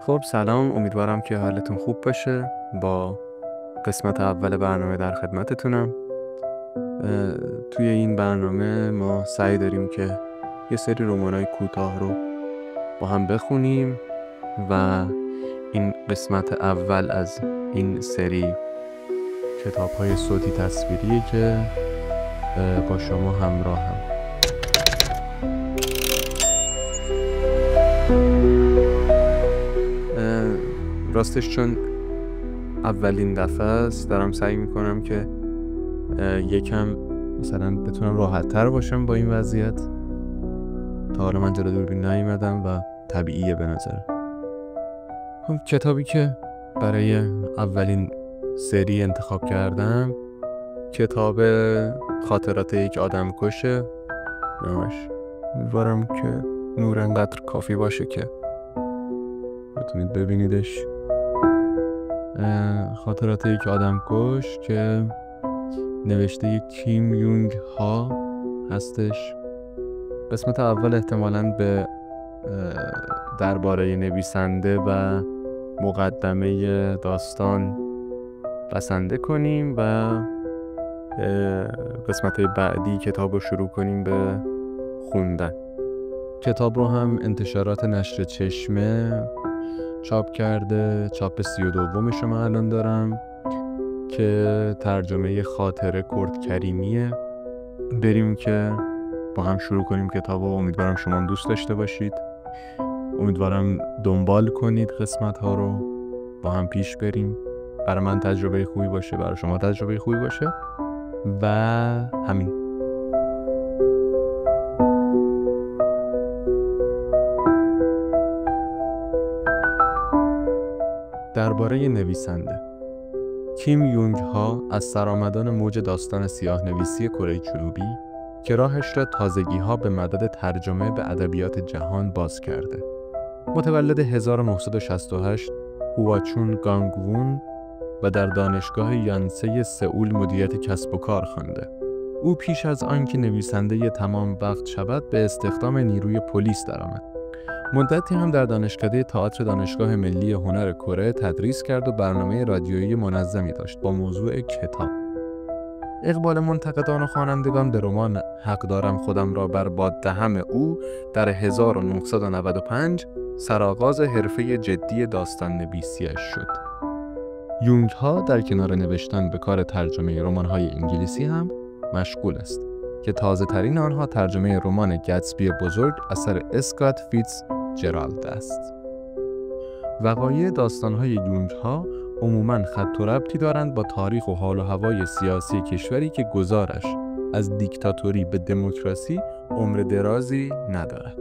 خب سلام، امیدوارم که حالتون خوب باشه. با قسمت اول برنامه در خدمتتونم. توی این برنامه ما سعی داریم که یه سری رمان‌های کوتاه رو با هم بخونیم و این قسمت اول از این سری کتاب‌های صوتی تصویریه که با شما همراهم. راستش چون اولین دفعه است دارم سعی میکنم که یکم مثلا بتونم راحت تر باشم با این وضعیت. تا حالا من جلو دوربین نیومدم و طبیعیه به نظره. خب کتابی که برای اولین سری انتخاب کردم کتاب خاطرات یک آدم کشه نامش. امیدوارم که نور انقدر کافی باشه که بتونید ببینیدش. خاطرات یک آدم کش که نوشته کیم یونگ ها هستش. قسمت اول احتمالاً به درباره نویسنده و مقدمه داستان بسنده کنیم و قسمت بعدی کتاب رو شروع کنیم به خوندن. کتاب رو هم انتشارات نشر چشمه چاپ کرده. چاپ 32 من الان دارم که ترجمه خاطره کرد کریمیه. بریم که با هم شروع کنیم کتاب رو. امیدوارم شما هم دوست داشته باشید. امیدوارم دنبال کنید قسمت ها رو، با هم پیش بریم. برای من تجربه خوبی باشه، برای شما تجربه خوبی باشه و همین. درباره نویسنده کیم یونگ ها از سرآمدان موج داستان سیاه نویسی کره جنوبی که راهش را تازگی ها به مدد ترجمه به ادبیات جهان باز کرده. متولد 1968 هواچون گانگوون و در دانشگاه یانسه سئول مدیریت کسب و کار خوانده. او پیش از آنکه نویسنده تمام وقت شود به استخدام نیروی پلیس درآمد. مدتی هم در دانشکده تئاتر دانشگاه ملی هنر کره تدریس کرد و برنامه رادیویی منظمی داشت با موضوع کتاب. اقبال منتقدان و خوانندگان به رمان حق دارم خودم را بر باد دهم او در 1995 سرآغاز حرفه جدی داستان نویسیش شد. یونگ ها در کنار نوشتن به کار ترجمه رمان‌های انگلیسی هم مشغول است که تازه ترین آنها ترجمه رمان گتسبی بزرگ اثر اسکات فیتز جرالد است. وقایع داستان‌های یونگ ها عموماً خط و ربطی دارند با تاریخ و حال و هوای سیاسی کشوری که گذارش از دیکتاتوری به دموکراسی عمر درازی ندارد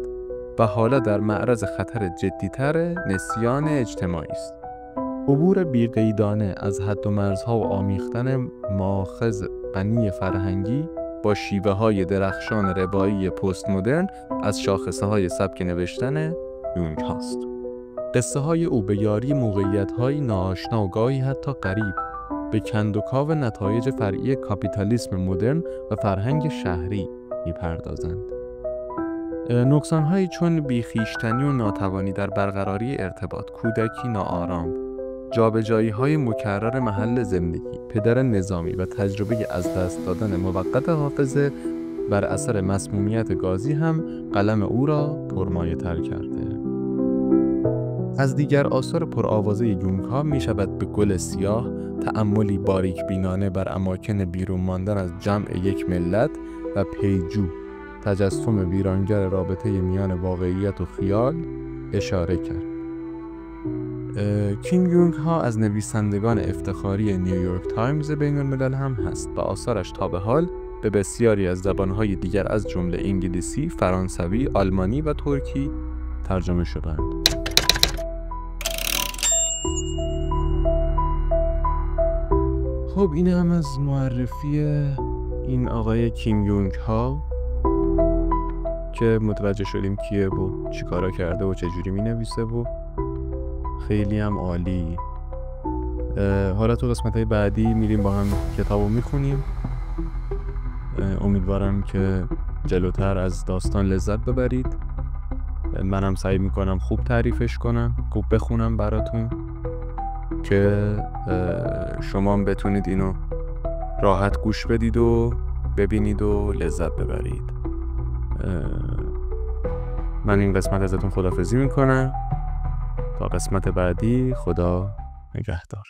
و حالا در معرض خطر جدی‌تر نسیان اجتماعی است. عبور بی‌قیدانه از حد و مرزها و آمیختن ماخذ غنی فرهنگی با شیوه‌های درخشان روایی پست مدرن از شاخصه‌های سبک نوشتن یونگ هاست. قصه‌های او به یاری موقعیت‌های ناآشنا و گاهی حتی غریب به کندوکاو نتایج فرعی کاپیتالیسم مدرن و فرهنگ شهری می‌پردازند. نقصان‌هایی چون بیخیشتنی و ناتوانی در برقراری ارتباط، کودکی ناآرام، جابجایی‌های مکرر محل زندگی، پدر نظامی و تجربه از دست دادن موقت حافظه بر اثر مسمومیت گازی هم قلم او را پرمایه‌تر کرده. از دیگر آثار پرآوازه یونگ ها می شود به گل سیاه، تأملی باریک بینانه بر اماکن بیرون ماندن از جمع یک ملت و پیجو، تجسم ویرانگر رابطه میان واقعیت و خیال اشاره کرد. کیم یونگ ها از نویسندگان افتخاری نیویورک تایمز بین الملل هم هست و آثارش تا به حال به بسیاری از زبانهای دیگر از جمله انگلیسی، فرانسوی، آلمانی و ترکی ترجمه شدند. خب این هم از معرفی این آقای کیم یونگ ها که متوجه شدیم کیه و چی کارا کرده و چجوری می نویسه و خیلی هم عالی. حالا تو قسمت‌های بعدی میریم با هم کتابو میخونیم. امیدوارم که جلوتر از داستان لذت ببرید منم سعی میکنم خوب تعریفش کنم، خوب بخونم براتون که شما هم بتونید اینو راحت گوش بدید و ببینید و لذت ببرید. من این قسمت ازتون خداحافظی میکنم تا قسمت بعدی. خدا نگهدار.